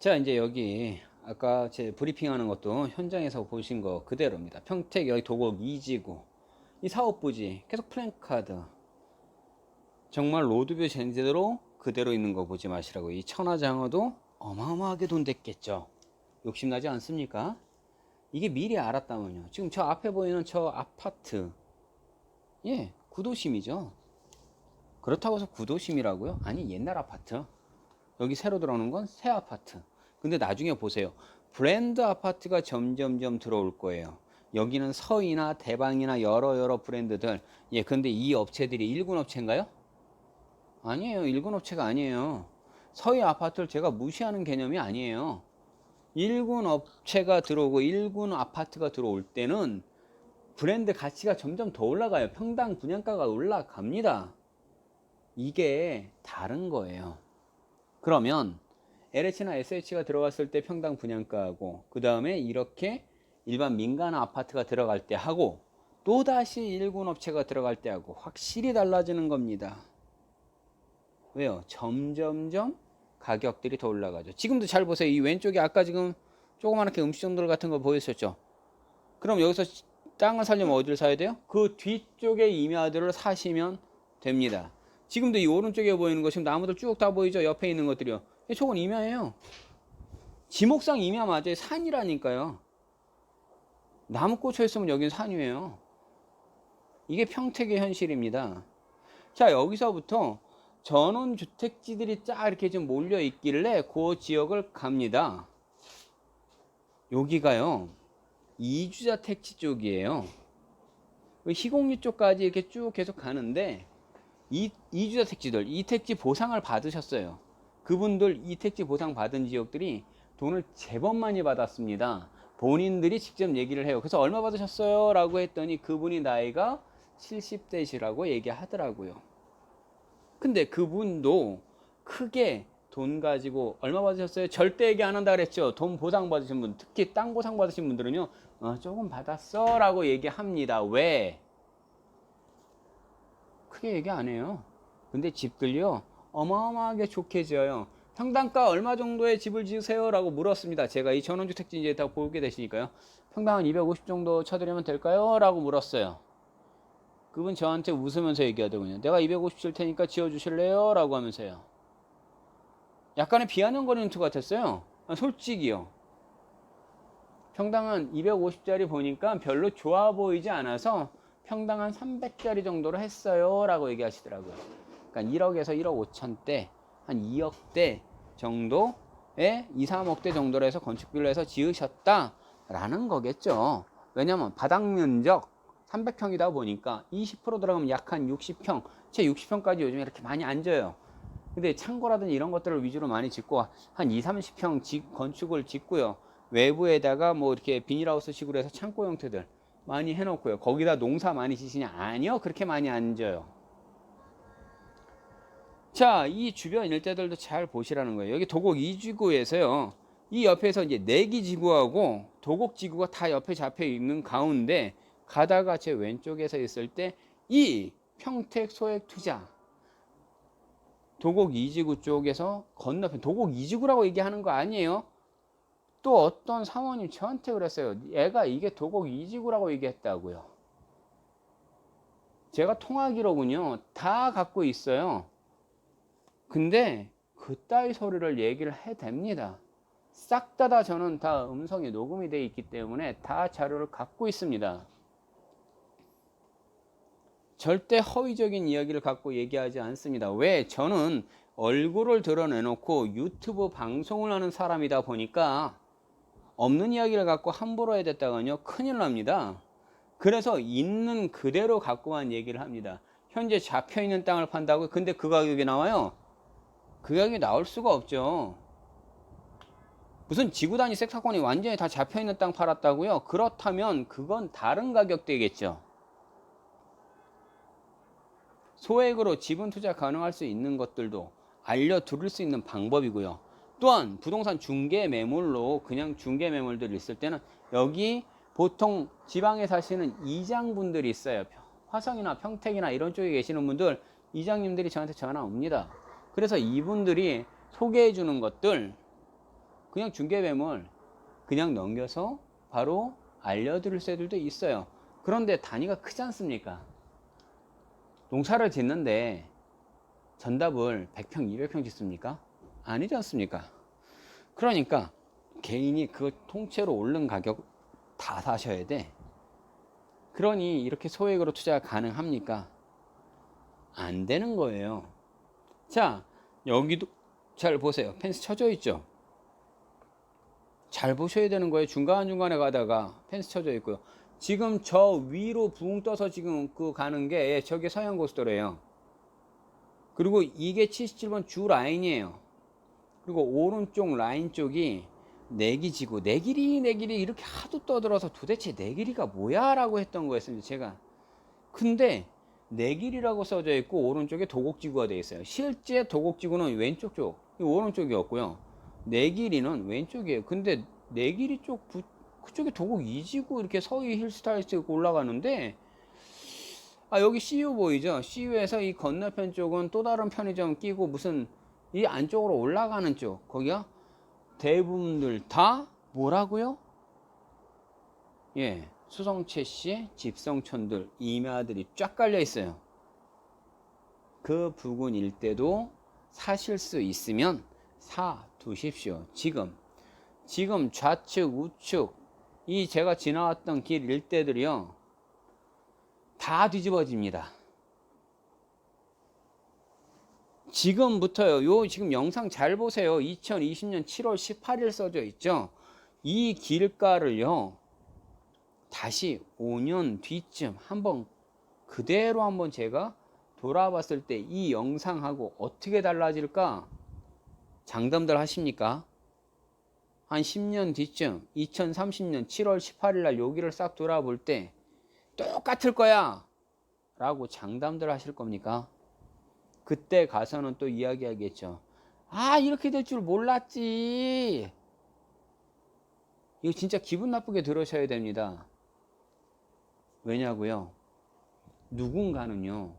자, 이제 여기 아까 제 브리핑하는 것도 현장에서 보신 거 그대로입니다. 평택 여기 도곡 이지구 이 사업부지 계속 플랜카드 정말 로드뷰 제대로 그대로 있는 거 보지 마시라고. 이 천하장어도 어마어마하게 돈 됐겠죠. 욕심나지 않습니까? 이게 미리 알았다면요. 지금 저 앞에 보이는 저 아파트, 예, 구도심이죠. 그렇다고 해서 구도심이라고요? 아니, 옛날 아파트. 여기 새로 들어오는 건 새 아파트. 근데 나중에 보세요. 브랜드 아파트가 점점점 들어올 거예요. 여기는 서이나 대방이나 여러 브랜드들. 예, 근데 이 업체들이 일군 업체인가요? 아니에요. 일군 업체가 아니에요. 서희 아파트를 제가 무시하는 개념이 아니에요. 일군 업체가 들어오고 일군 아파트가 들어올 때는 브랜드 가치가 점점 더 올라가요. 평당 분양가가 올라갑니다. 이게 다른 거예요. 그러면 LH나 SH가 들어갔을 때 평당 분양가하고 그 다음에 이렇게 일반 민간 아파트가 들어갈 때 하고 또다시 일군 업체가 들어갈 때 하고 확실히 달라지는 겁니다. 왜요? 점점점 가격들이 더 올라가죠. 지금도 잘 보세요. 이 왼쪽에 아까 지금 조그맣게 음식점들 같은 거 보였었죠. 그럼 여기서 땅을 사려면 어디를 사야 돼요? 그 뒤쪽에 임야들을 사시면 됩니다. 지금도 이 오른쪽에 보이는 거 지금 나무들 쭉 다 보이죠? 옆에 있는 것들이요. 저건 임야예요. 지목상 임야 맞아요. 산이라니까요. 나무 꽂혀 있으면 여기는 산이에요. 이게 평택의 현실입니다. 자, 여기서부터 전원주택지들이 쫙 이렇게 좀 몰려 있길래 그 지역을 갑니다. 여기가요, 이주자 택지 쪽이에요. 희곡리 쪽까지 이렇게 쭉 계속 가는데, 이주자 택지들, 이 택지 보상을 받으셨어요. 그분들 이 택지 보상 받은 지역들이 돈을 제법 많이 받았습니다. 본인들이 직접 얘기를 해요. 그래서 얼마 받으셨어요? 라고 했더니 그분이 나이가 70대시라고 얘기하더라고요. 근데 그분도 크게 돈 가지고 얼마 받으셨어요? 절대 얘기 안 한다 그랬죠. 돈 보상 받으신 분, 특히 땅 보상 받으신 분들은요, 조금 받았어 라고 얘기합니다. 왜? 크게 얘기 안 해요. 근데 집들요, 어마어마하게 좋게 지어요. 평당가 얼마 정도의 집을 지으세요? 라고 물었습니다. 제가 이 전원주택지 이제 다 보게 되시니까요. 평당 한 250 정도 쳐드리면 될까요? 라고 물었어요. 그분 저한테 웃으면서 얘기하더군요. 내가 250 줄 테니까 지어주실래요? 라고 하면서요. 약간의 비아냥거리는 투 같았어요. 솔직히요. 평당 한 250짜리 보니까 별로 좋아 보이지 않아서 평당 한 300짜리 정도로 했어요. 라고 얘기하시더라고요. 그러니까 1억에서 1억 5천대, 한 2억대 정도에 2, 3억대 정도로 해서 건축비를 해서 지으셨다라는 거겠죠. 왜냐면 바닥 면적 300평이다 보니까 20% 들어가면 약 한 60평, 채 60평까지 요즘에 이렇게 많이 안 져요. 근데 창고라든지 이런 것들을 위주로 많이 짓고 한 2, 30평 건축을 짓고요. 외부에다가 뭐 이렇게 비닐하우스 식으로 해서 창고 형태들 많이 해놓고요. 거기다 농사 많이 지시냐? 아니요. 그렇게 많이 안 져요. 자, 이 주변 일대들도 잘 보시라는 거예요. 여기 도곡 이지구에서요. 이 옆에서 이제 내기지구하고 도곡지구가 다 옆에 잡혀 있는 가운데 가다가 제 왼쪽에서 있을 때 이 평택 소액 투자 도곡 이지구 쪽에서 건너편 도곡 이지구라고 얘기하는 거 아니에요. 또 어떤 사모님 저한테 그랬어요. 얘가 이게 도곡 이지구라고 얘기했다고요. 제가 통화기록은요 다 갖고 있어요. 근데 그따위 소리를 얘기를 해댑니다. 싹 다 저는 다 음성이 녹음이 되어 있기 때문에 다 자료를 갖고 있습니다. 절대 허위적인 이야기를 갖고 얘기하지 않습니다. 왜? 저는 얼굴을 드러내놓고 유튜브 방송을 하는 사람이다 보니까 없는 이야기를 갖고 함부로 해야 됐다가요 큰일 납니다. 그래서 있는 그대로 갖고만 얘기를 합니다. 현재 잡혀있는 땅을 판다고 근데 그 가격이 나와요? 그 가격이 나올 수가 없죠. 무슨 지구 단위 섹사건이 완전히 다 잡혀있는 땅 팔았다고요? 그렇다면 그건 다른 가격대겠죠. 소액으로 지분 투자 가능할 수 있는 것들도 알려드릴 수 있는 방법이고요. 또한 부동산 중개 매물로 그냥 중개 매물들이 있을 때는 여기 보통 지방에 사시는 이장분들이 있어요. 화성이나 평택이나 이런 쪽에 계시는 분들 이장님들이 저한테 전화 옵니다. 그래서 이분들이 소개해 주는 것들 그냥 중개매물 그냥 넘겨서 바로 알려드릴 새들도 있어요. 그런데 단위가 크지 않습니까? 농사를 짓는데 전답을 100평, 200평 짓습니까? 아니지 않습니까? 그러니까 개인이 그 통째로 오른 가격 다 사셔야 돼. 그러니 이렇게 소액으로 투자가 가능합니까? 안 되는 거예요. 자, 여기도 잘 보세요. 펜스 쳐져 있죠? 잘 보셔야 되는 거예요. 중간중간에 가다가 펜스 쳐져 있고요. 지금 저 위로 붕 떠서 지금 그 가는 게 저게 서해안고속도로예요. 그리고 이게 77번 주 라인이에요. 그리고 오른쪽 라인 쪽이 내기지구, 내길이 이렇게 하도 떠들어서 도대체 내길이가 뭐야? 라고 했던 거였습니다. 제가. 근데 내길이라고 써져 있고 오른쪽에 도곡지구가 되어 있어요. 실제 도곡지구는 왼쪽 쪽, 오른쪽이었고요. 내길이는 왼쪽이에요. 근데 내길이 쪽 그쪽에 도곡 이지구 이렇게 서희 힐스타일스 올라가는데 여기 CU 보이죠? CU에서 이 건너편 쪽은 또 다른 편의점 끼고 무슨 이 안쪽으로 올라가는 쪽 거기가 대부분들 다 뭐라고요? 예, 수성채씨 집성촌들 임야들이 쫙 깔려 있어요. 그 부근 일대도 사실 수 있으면 사 두십시오. 지금 좌측 우측 이 제가 지나왔던 길 일대들이요 다 뒤집어집니다. 지금부터요. 요 지금 영상 잘 보세요. 2020년 7월 18일 써져 있죠. 이 길가를요. 다시 5년 뒤쯤 한번 그대로 한번 제가 돌아봤을 때 이 영상하고 어떻게 달라질까? 장담들 하십니까? 한 10년 뒤쯤 2030년 7월 18일 날 여기를 싹 돌아볼 때 똑같을 거야 라고 장담들 하실 겁니까? 그때 가서는 또 이야기하겠죠. 이렇게 될 줄 몰랐지. 이거 진짜 기분 나쁘게 들으셔야 됩니다. 왜냐고요? 누군가는요.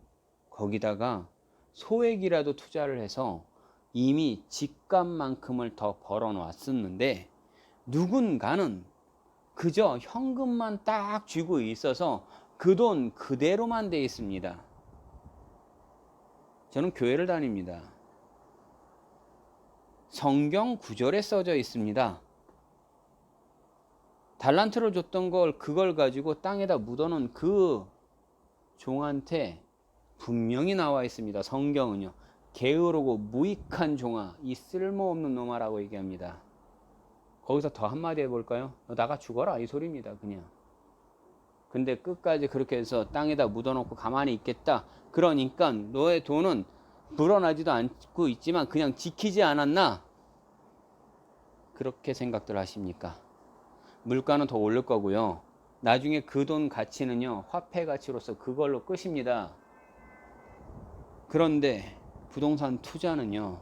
거기다가 소액이라도 투자를 해서 이미 집값만큼을 더 벌어 놨었는데 누군가는 그저 현금만 딱 쥐고 있어서 그 돈 그대로만 돼 있습니다. 저는 교회를 다닙니다. 성경 구절에 써져 있습니다. 달란트를 줬던 걸 그걸 가지고 땅에다 묻어놓은 그 종한테 분명히 나와 있습니다. 성경은요. 게으르고 무익한 종아, 이 쓸모없는 놈아라고 얘기합니다. 거기서 더 한마디 해볼까요? 너 나가 죽어라 이 소리입니다. 그냥. 근데 끝까지 그렇게 해서 땅에다 묻어놓고 가만히 있겠다. 그러니까 너의 돈은 불어나지도 않고 있지만 그냥 지키지 않았나? 그렇게 생각들 하십니까? 물가는 더 오를 거고요. 나중에 그 돈 가치는요. 화폐 가치로서 그걸로 끝입니다. 그런데 부동산 투자는요.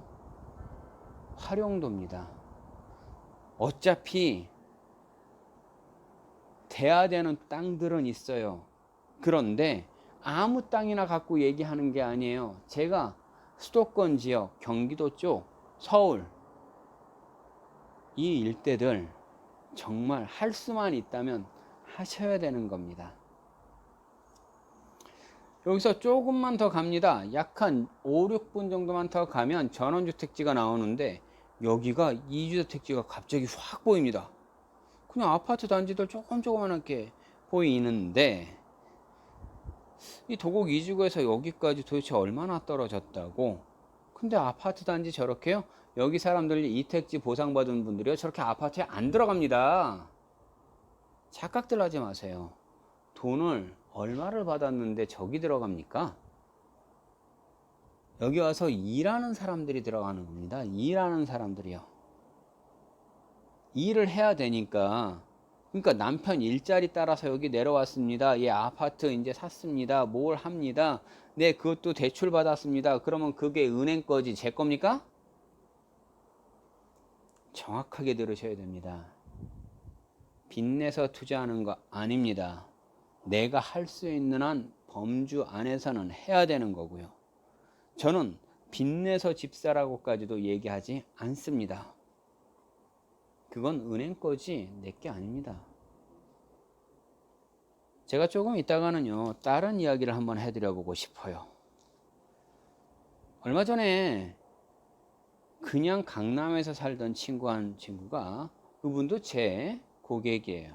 활용도입니다. 어차피 돼야 되는 땅들은 있어요. 그런데 아무 땅이나 갖고 얘기하는 게 아니에요. 제가 수도권 지역, 경기도 쪽, 서울 이 일대들 정말 할 수만 있다면 하셔야 되는 겁니다. 여기서 조금만 더 갑니다. 약 한 5, 6분 정도만 더 가면 전원주택지가 나오는데 여기가 2주택지가 갑자기 확 보입니다. 그냥 아파트 단지들 조그맣게 보이는데 이 도곡 2지구에서 여기까지 도대체 얼마나 떨어졌다고? 근데 아파트 단지 저렇게요? 여기 사람들이 이택지 보상받은 분들이요 저렇게 아파트에 안 들어갑니다. 착각들 하지 마세요. 돈을 얼마를 받았는데 저기 들어갑니까? 여기 와서 일하는 사람들이 들어가는 겁니다. 일하는 사람들이요. 일을 해야 되니까. 그러니까 남편 일자리 따라서 여기 내려왔습니다. 예, 아파트 이제 샀습니다. 뭘 합니다. 네, 그것도 대출 받았습니다. 그러면 그게 은행 거지 제 겁니까? 정확하게 들으셔야 됩니다. 빚내서 투자하는 거 아닙니다. 내가 할 수 있는 한 범주 안에서는 해야 되는 거고요. 저는 빚내서 집 사라고까지도 얘기하지 않습니다. 그건 은행 거지 내 게 아닙니다. 제가 조금 이따가는요 다른 이야기를 한번 해드려 보고 싶어요. 얼마 전에 그냥 강남에서 살던 친구가 그분도 제 고객이에요.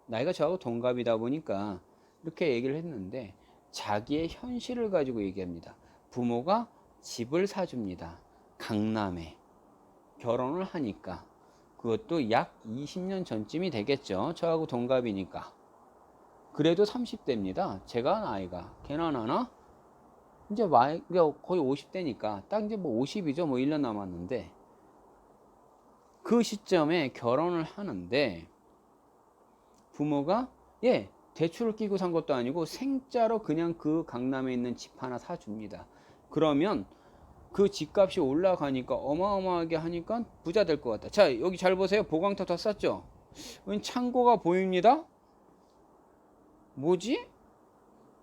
나이가 저하고 동갑이다 보니까 이렇게 얘기를 했는데 자기의 현실을 가지고 얘기합니다. 부모가 집을 사줍니다. 강남에. 결혼을 하니까. 그것도 약 20년 전쯤이 되겠죠. 저하고 동갑이니까. 그래도 30대입니다. 제가 나이가. 걔나 나나? 이제 거의 50대니까. 딱 이제 뭐 50이죠. 뭐 1년 남았는데. 그 시점에 결혼을 하는데 부모가 대출을 끼고 산 것도 아니고 생짜로 그냥 그 강남에 있는 집 하나 사줍니다. 그러면 그 집값이 올라가니까 어마어마하게 하니까 부자 될 것 같다. 자, 여기 잘 보세요. 보강토 다 쌌죠? 창고가 보입니다. 뭐지?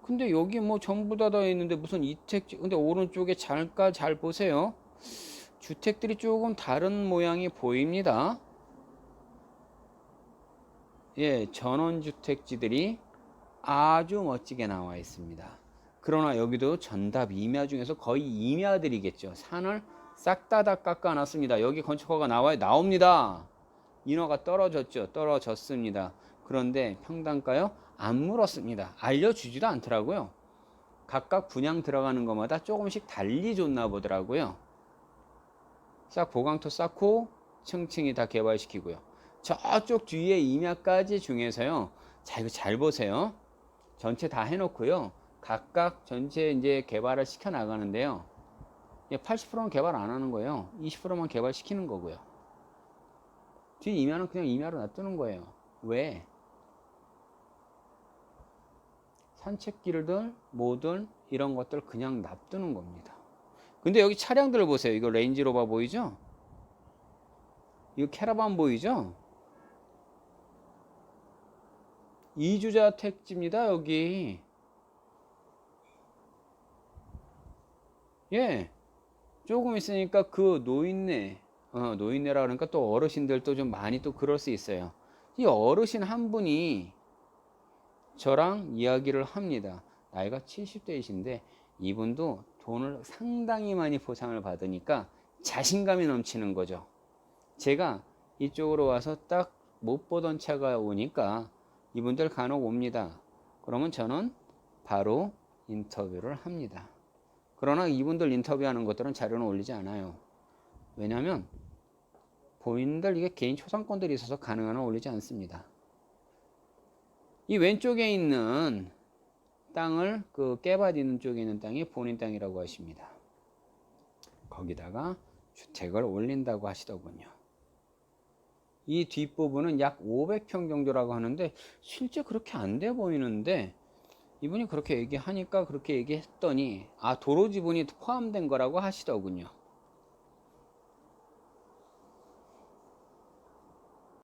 근데 여기 뭐 전부 다 있는데 무슨 이택지. 근데 오른쪽에 잘 보세요. 주택들이 조금 다른 모양이 보입니다. 전원주택지들이 아주 멋지게 나와 있습니다. 그러나 여기도 전답 임야 중에서 거의 임야들이겠죠. 산을 싹 다 깎아놨습니다. 여기 건축허가 나옵니다. 인허가 떨어졌습니다. 그런데 평당가요? 안 물었습니다. 알려주지도 않더라고요. 각각 분양 들어가는 것마다 조금씩 달리 줬나 보더라고요. 싹 보강토 쌓고 층층이 다 개발시키고요. 저쪽 뒤에 임야까지 중에서요. 자, 이거 잘 보세요. 전체 다 해놓고요. 각각 전체 이제 개발을 시켜 나가는데요. 80%는 개발 안 하는 거예요. 20%만 개발시키는 거고요. 뒤 임야는 그냥 임야로 놔두는 거예요. 왜? 산책길들, 뭐든 이런 것들 그냥 놔두는 겁니다. 근데 여기 차량들 보세요. 이거 레인지로버 보이죠? 이거 캐러반 보이죠? 이주자 택지입니다. 여기. 조금 있으니까 그 노인네라 그러니까 또 어르신들도 좀 많이 또 그럴 수 있어요. 이 어르신 한 분이 저랑 이야기를 합니다. 나이가 70대이신데 이분도 돈을 상당히 많이 보상을 받으니까 자신감이 넘치는 거죠. 제가 이쪽으로 와서 딱 못 보던 차가 오니까 이분들 간혹 옵니다. 그러면 저는 바로 인터뷰를 합니다. 그러나 이분들 인터뷰하는 것들은 자료는 올리지 않아요. 왜냐하면 본인들 이게 개인 초상권들이 있어서 가능한 한 올리지 않습니다. 이 왼쪽에 있는 땅을 그 깨밭 있는 쪽에 있는 땅이 본인 땅이라고 하십니다. 거기다가 주택을 올린다고 하시더군요. 이 뒷부분은 약 500평 정도라고 하는데 실제 그렇게 안 돼 보이는데 이분이 그렇게 얘기하니까 그렇게 얘기했더니 도로 지분이 포함된 거라고 하시더군요.